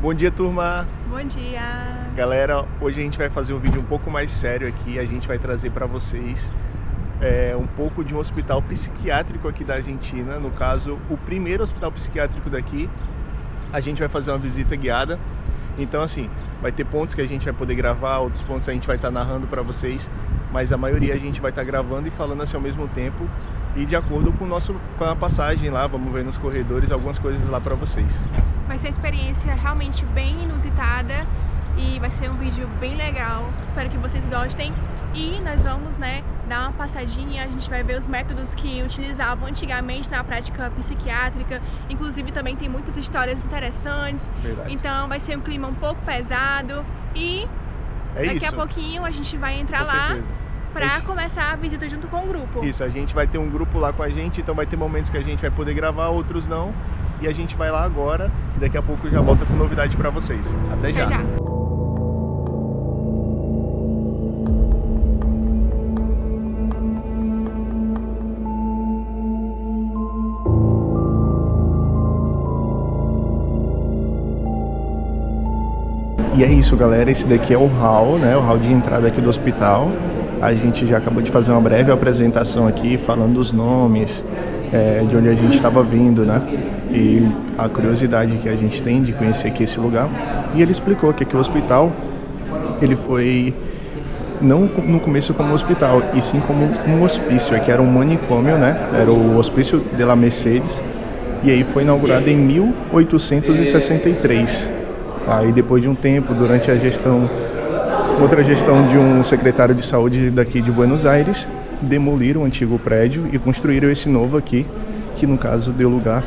Bom dia, turma! Bom dia! Galera, hoje a gente vai fazer um vídeo um pouco mais sério aqui. A gente vai trazer para vocês um pouco de um hospital psiquiátrico aqui da Argentina. No caso, o primeiro hospital psiquiátrico daqui. A gente vai fazer uma visita guiada. Então, assim, vai ter pontos que a gente vai poder gravar, outros pontos a gente vai estar narrando para vocês. Mas a maioria a gente vai estar gravando e falando assim ao mesmo tempo. E de acordo com a passagem lá, vamos ver nos corredores algumas coisas lá para vocês. Vai ser uma experiência realmente bem inusitada e vai ser um vídeo bem legal. Espero que vocês gostem. E nós vamos, dar uma passadinha. A gente vai ver os métodos que utilizavam antigamente na prática psiquiátrica. Inclusive também tem muitas histórias interessantes. Verdade. Então vai ser um clima um pouco pesado e daqui a pouquinho a gente vai entrar lá para começar a visita junto com o grupo. Isso, a gente vai ter um grupo lá com a gente, então vai ter momentos que a gente vai poder gravar, outros não. E a gente vai lá agora e daqui a pouco já volta com novidade para vocês. Até já! E é isso, galera, esse daqui é o hall, o hall de entrada aqui do hospital. A gente já acabou de fazer uma breve apresentação aqui, falando os nomes, de onde a gente estava vindo, e a curiosidade que a gente tem de conhecer aqui esse lugar. E ele explicou que aqui o hospital, ele foi não no começo como hospital, e sim como um hospício, que era um manicômio, era o Hospício de la Mercedes, e aí foi inaugurado em 1863. Aí depois de um tempo, durante a outra gestão de um secretário de saúde daqui de Buenos Aires, demoliram o antigo prédio e construíram esse novo aqui, que no caso deu lugar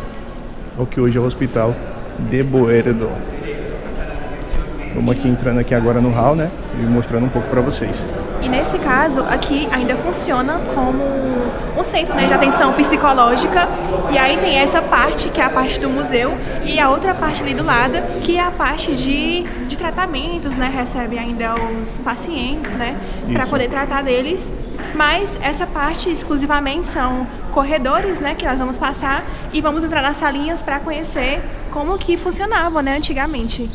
ao que hoje é o Hospital de Boedo. Vamos aqui entrando aqui agora no hall, e mostrando um pouco para vocês. E nesse caso aqui ainda funciona como um centro de atenção psicológica, e aí tem essa parte que é a parte do museu e a outra parte ali do lado que é a parte de tratamentos, recebe ainda os pacientes, para poder tratar deles. Mas essa parte exclusivamente são corredores, que nós vamos passar e vamos entrar nas salinhas para conhecer como que funcionava, antigamente.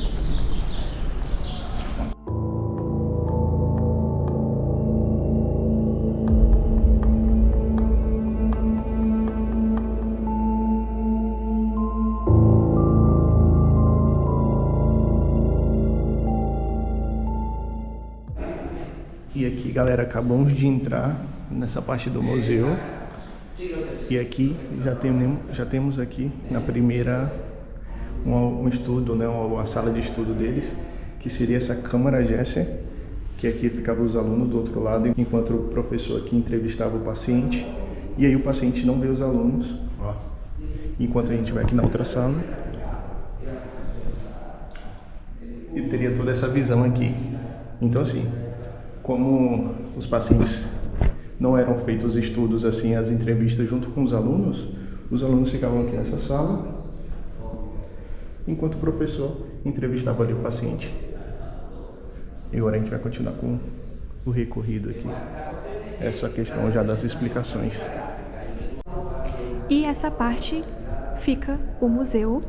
E aqui, galera, acabamos de entrar nessa parte do museu. E aqui já temos aqui na primeira um estudo, a sala de estudo deles, que seria essa câmara Gesser, que aqui ficavam os alunos do outro lado, enquanto o professor aqui entrevistava o paciente. E aí o paciente não vê os alunos, enquanto a gente vai aqui na outra sala. E teria toda essa visão aqui. Então, assim, como os pacientes não eram feitos estudos, assim, as entrevistas junto com os alunos ficavam aqui nessa sala, enquanto o professor entrevistava ali o paciente. E agora a gente vai continuar com o recorrido aqui, essa questão já das explicações. E essa parte fica o museu.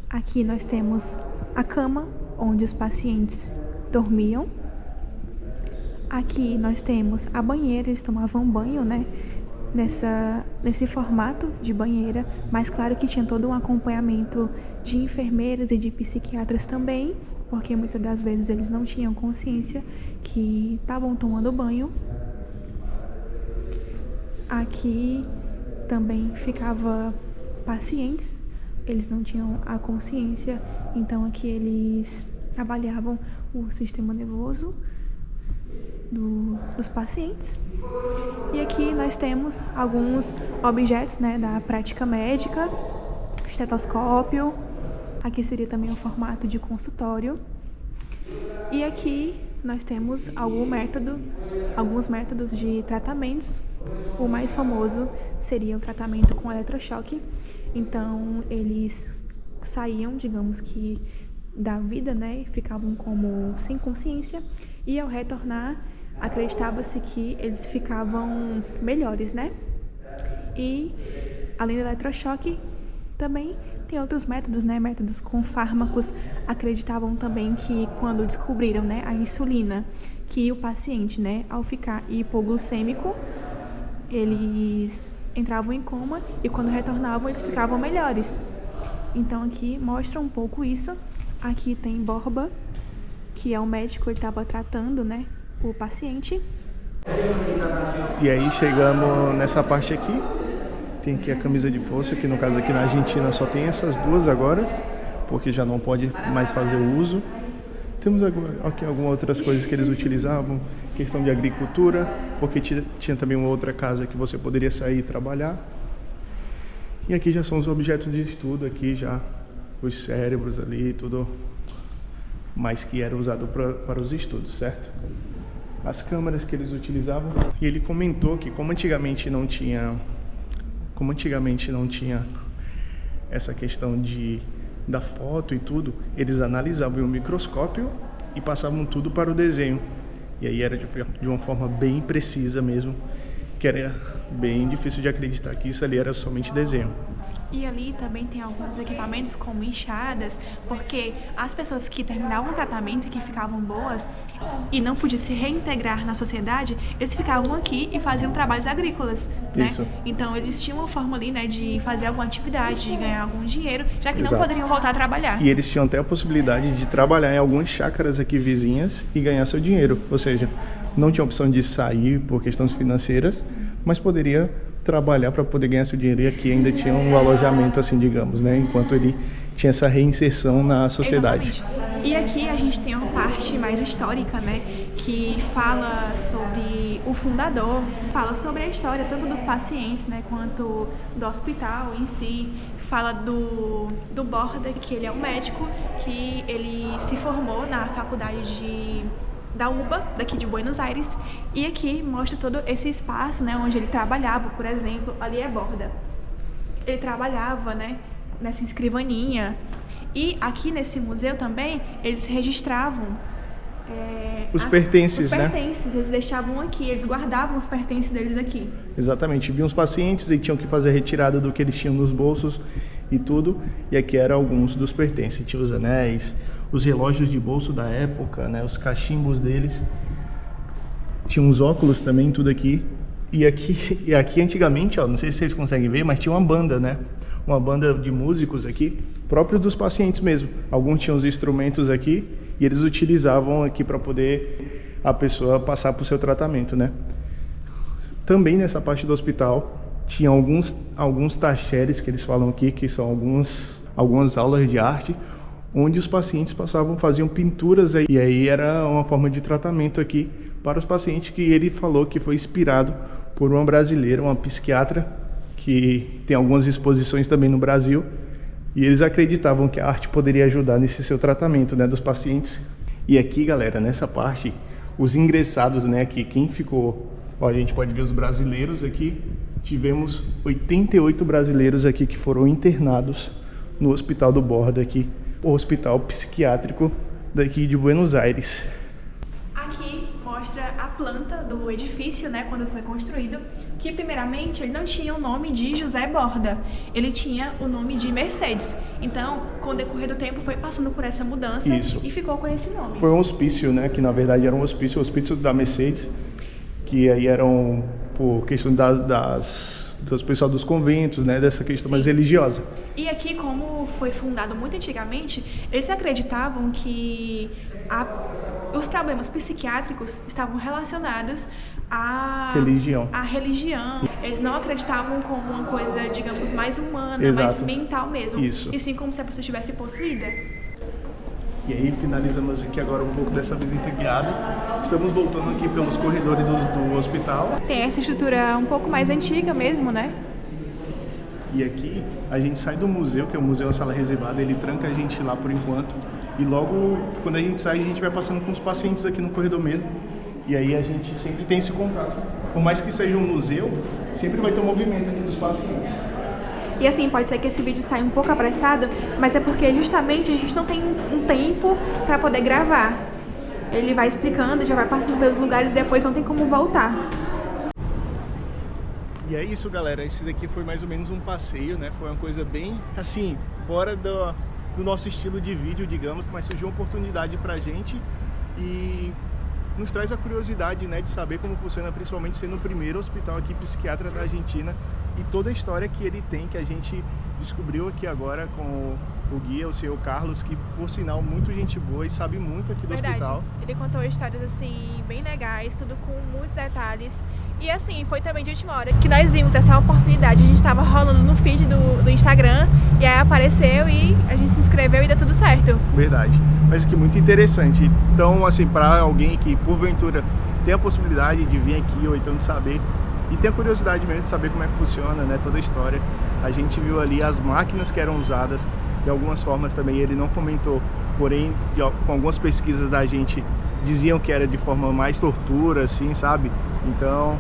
Aqui nós temos a cama onde os pacientes dormiam. Aqui nós temos a banheira, eles tomavam banho, nesse formato de banheira, mas claro que tinha todo um acompanhamento de enfermeiras e de psiquiatras também, porque muitas das vezes eles não tinham consciência que estavam tomando banho. Aqui também ficava pacientes, eles não tinham a consciência, então aqui eles avaliavam o sistema nervoso dos pacientes. E aqui nós temos alguns objetos da prática médica, estetoscópio. Aqui seria também o formato de consultório. E aqui nós temos alguns métodos de tratamentos. O mais famoso seria o tratamento com eletrochoque. Então eles saíam, digamos que, da vida, e ficavam como sem consciência, e ao retornar acreditava-se que eles ficavam melhores, E além do eletrochoque, também Tem outros métodos, né? Métodos com fármacos. Acreditavam também que quando descobriram, né, a insulina, que o paciente, né, ao ficar hipoglucêmico, eles entravam em coma e quando retornavam eles ficavam melhores. Então aqui mostra um pouco isso. Aqui tem Borba, que é um médico, ele estava tratando, né, o paciente. E aí chegamos nessa parte aqui. Tem aqui a camisa de força, que no caso aqui na Argentina só tem essas duas agora, porque já não pode mais fazer o uso. Temos aqui algumas outras coisas que eles utilizavam, questão de agricultura, porque tinha também uma outra casa que você poderia sair e trabalhar. E aqui já são os objetos de estudo, aqui já os cérebros ali, tudo mais que era usado para os estudos, certo? As câmeras que eles utilizavam. E ele comentou que como antigamente não tinha essa questão da foto e tudo, eles analisavam em um microscópio e passavam tudo para o desenho. E aí era de uma forma bem precisa mesmo, que era bem difícil de acreditar que isso ali era somente desenho. E ali também tem alguns equipamentos como enxadas, porque as pessoas que terminavam o tratamento e que ficavam boas e não podiam se reintegrar na sociedade, eles ficavam aqui e faziam trabalhos agrícolas, né? Isso. Então eles tinham uma forma ali, né, de fazer alguma atividade, de ganhar algum dinheiro, já que Exato. não poderiam voltar a trabalhar. E eles tinham até a possibilidade de trabalhar em algumas chácaras aqui vizinhas e ganhar seu dinheiro, ou seja, não tinha opção de sair por questões financeiras, mas poderia trabalhar para poder ganhar seu dinheiro, e aqui ainda tinha um alojamento, assim, digamos, né, enquanto ele tinha essa reinserção na sociedade. Exatamente. E aqui a gente tem uma parte mais histórica, né, que fala sobre o fundador, fala sobre a história tanto dos pacientes, né, quanto do hospital em si. Fala do Borda, que ele é um médico, que ele se formou na faculdade da UBA, daqui de Buenos Aires, e aqui mostra todo esse espaço, né, onde ele trabalhava, por exemplo, ali é Borda. Ele trabalhava, né, nessa escrivaninha, e aqui nesse museu também, eles registravam os pertences, né? Os pertences, eles deixavam aqui, eles guardavam os pertences deles aqui. Exatamente, vinham os pacientes e tinham que fazer a retirada do que eles tinham nos bolsos e tudo, e aqui eram alguns dos pertences, tinha os anéis, os relógios de bolso da época, né, os cachimbos deles, tinha uns óculos também, tudo aqui. E aqui antigamente, ó, não sei se vocês conseguem ver, mas tinha uma banda, né, uma banda de músicos aqui, próprios dos pacientes mesmo. Alguns tinham os instrumentos aqui e eles utilizavam aqui para poder a pessoa passar por seu tratamento, né. Também nessa parte do hospital tinha alguns tacheres que eles falam aqui, que são algumas aulas de arte, onde os pacientes faziam pinturas aí, e aí era uma forma de tratamento aqui para os pacientes, que ele falou que foi inspirado por uma brasileira, uma psiquiatra, que tem algumas exposições também no Brasil, e eles acreditavam que a arte poderia ajudar nesse seu tratamento, né, dos pacientes. E aqui, galera, nessa parte, os ingressados, né, aqui, quem ficou, ó, a gente pode ver os brasileiros aqui, tivemos 88 brasileiros aqui que foram internados no Hospital do Borda aqui, o hospital psiquiátrico daqui de Buenos Aires. Aqui mostra a planta do edifício, né, quando foi construído, que primeiramente ele não tinha o nome de José Borda, ele tinha o nome de Mercedes. Então, com o decorrer do tempo, foi passando por essa mudança. Isso. E ficou com esse nome. Foi um hospício, né, que na verdade era um hospício, o hospício da Mercedes, que aí eram por questão dos pessoal dos conventos, né, dessa questão Sim. mais religiosa. E aqui, como foi fundado muito antigamente, eles acreditavam que os problemas psiquiátricos estavam relacionados à religião. Eles não acreditavam como uma coisa, digamos, mais humana, Exato. Mais mental mesmo. Isso. E sim como se a pessoa estivesse possuída. E aí finalizamos aqui agora um pouco dessa visita guiada. Estamos voltando aqui pelos corredores do hospital. Tem essa estrutura um pouco mais antiga mesmo, né? E aqui a gente sai do museu, que é o museu a sala reservada, ele tranca a gente lá por enquanto. E logo quando a gente sai, a gente vai passando com os pacientes aqui no corredor mesmo. E aí a gente sempre tem esse contato. Por mais que seja um museu, sempre vai ter um movimento aqui dos pacientes. E assim, pode ser que esse vídeo saia um pouco apressado, mas é porque justamente a gente não tem um tempo para poder gravar. Ele vai explicando, já vai passando pelos lugares e depois não tem como voltar. E é isso, galera, esse daqui foi mais ou menos um passeio, né? Foi uma coisa bem, assim, fora do nosso estilo de vídeo, digamos, mas surgiu uma oportunidade pra gente e nos traz a curiosidade, né, de saber como funciona, principalmente sendo o primeiro hospital aqui psiquiatra da Argentina e toda a história que ele tem, que a gente descobriu aqui agora com o guia, o senhor Carlos, que por sinal muito gente boa e sabe muito aqui do hospital. Ele contou histórias assim bem legais, tudo com muitos detalhes. E assim, foi também de última hora que nós vimos essa oportunidade. A gente tava rolando no feed do Instagram e aí apareceu e a gente se inscreveu e deu tudo certo. Verdade. Mas aqui muito interessante. Então, assim, para alguém que porventura tem a possibilidade de vir aqui ou então de saber e tem a curiosidade mesmo de saber como é que funciona, né, toda a história. A gente viu ali as máquinas que eram usadas, de algumas formas também ele não comentou, porém com algumas pesquisas da gente diziam que era de forma mais tortura, assim, sabe? Então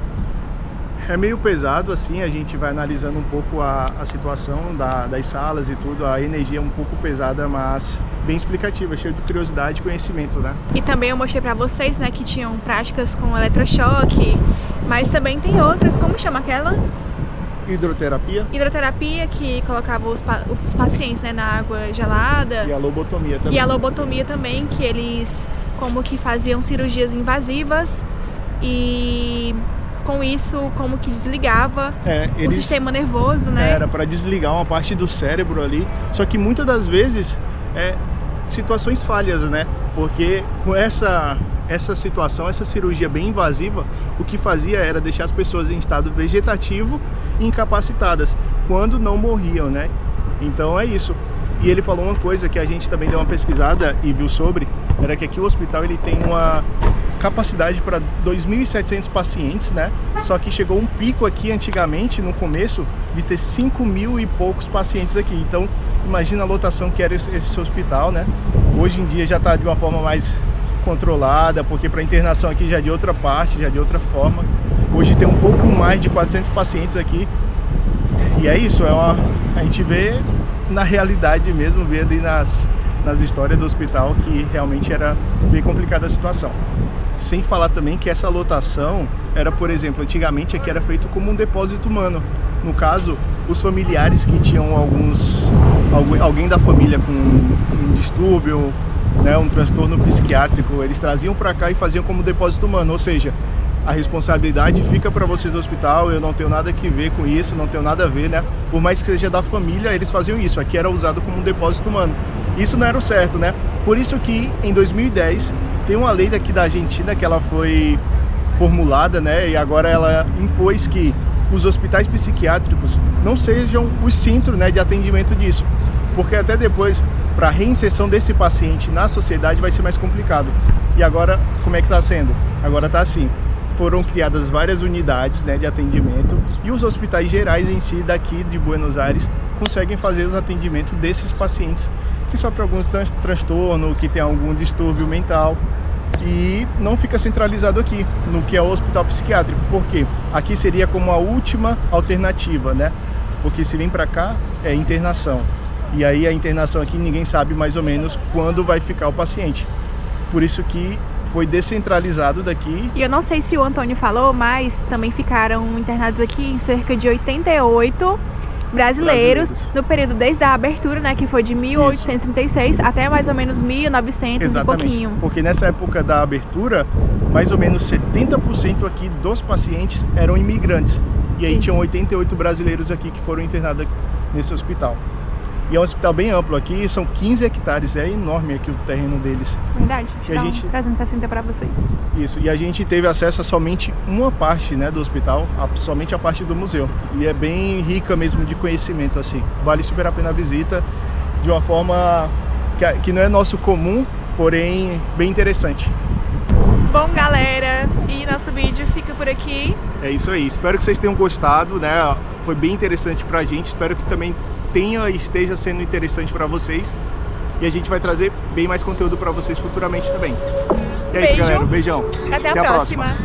é meio pesado, assim, a gente vai analisando um pouco a situação das salas e tudo, a energia é um pouco pesada, mas bem explicativa, cheio de curiosidade e conhecimento, né? E também eu mostrei pra vocês, né, que tinham práticas com eletrochoque, mas também tem outras, como chama aquela? Hidroterapia. Hidroterapia, que colocava os pacientes, né, na água gelada. E a lobotomia também. E a lobotomia também, que eles como que faziam cirurgias invasivas e com isso como que desligava o sistema nervoso, né? Era para desligar uma parte do cérebro ali, só que muitas das vezes situações falhas, né? Porque com essa situação, essa cirurgia bem invasiva, o que fazia era deixar as pessoas em estado vegetativo e incapacitadas, quando não morriam, né? Então é isso. E ele falou uma coisa que a gente também deu uma pesquisada e viu sobre, era que aqui o hospital ele tem uma capacidade para 2.700 pacientes, né? Só que chegou um pico aqui antigamente, no começo, de ter 5.000 e poucos pacientes aqui. Então, imagina a lotação que era esse hospital, né? Hoje em dia já está de uma forma mais controlada, porque para internação aqui já é de outra parte, já é de outra forma. Hoje tem um pouco mais de 400 pacientes aqui. E é isso, a gente vê na realidade mesmo, vê ali nas histórias do hospital que realmente era bem complicada a situação. Sem falar também que essa lotação era, por exemplo, antigamente aqui era feito como um depósito humano. No caso, os familiares que tinham alguém da família com um distúrbio, né, um transtorno psiquiátrico, eles traziam para cá e faziam como depósito humano, ou seja, a responsabilidade fica para vocês do hospital, eu não tenho nada que ver com isso, não tenho nada a ver, né? Por mais que seja da família, eles faziam isso, aqui era usado como um depósito humano. Isso não era o certo, né? Por isso que em 2010 tem uma lei daqui da Argentina que ela foi formulada, né? E agora ela impôs que os hospitais psiquiátricos não sejam os centros, né, de atendimento disso. Porque até depois, para a reinserção desse paciente na sociedade vai ser mais complicado. E agora, como é que está sendo? Agora está assim. Foram criadas várias unidades, né, de atendimento e os hospitais gerais em si daqui de Buenos Aires conseguem fazer os atendimentos desses pacientes que sofrem algum transtorno, que tem algum distúrbio mental e não fica centralizado aqui no que é o hospital psiquiátrico, porque aqui seria como a última alternativa, né? Porque se vem para cá é internação e aí a internação aqui ninguém sabe mais ou menos quando vai ficar o paciente. Por isso que foi descentralizado daqui. E eu não sei se o Antônio falou, mas também ficaram internados aqui em cerca de 88 brasileiros no período desde a abertura, né, que foi de 1836 Isso. até mais ou menos 1900 Exatamente. E pouquinho. Porque nessa época da abertura, mais ou menos 70% aqui dos pacientes eram imigrantes. E aí tinham 88 brasileiros aqui que foram internados nesse hospital. E é um hospital bem amplo aqui, são 15 hectares, é enorme aqui o terreno deles. Verdade, e a gente 360 para vocês. Isso, e a gente teve acesso a somente uma parte, né, do hospital, somente a parte do museu. E é bem rica mesmo de conhecimento, assim. Vale super a pena a visita, de uma forma que não é nosso comum, porém bem interessante. Bom, galera, e nosso vídeo fica por aqui. É isso aí, espero que vocês tenham gostado, né? Foi bem interessante pra gente, espero que também esteja sendo interessante para vocês e a gente vai trazer bem mais conteúdo para vocês futuramente também. E é isso, galera, um beijão. Até a próxima.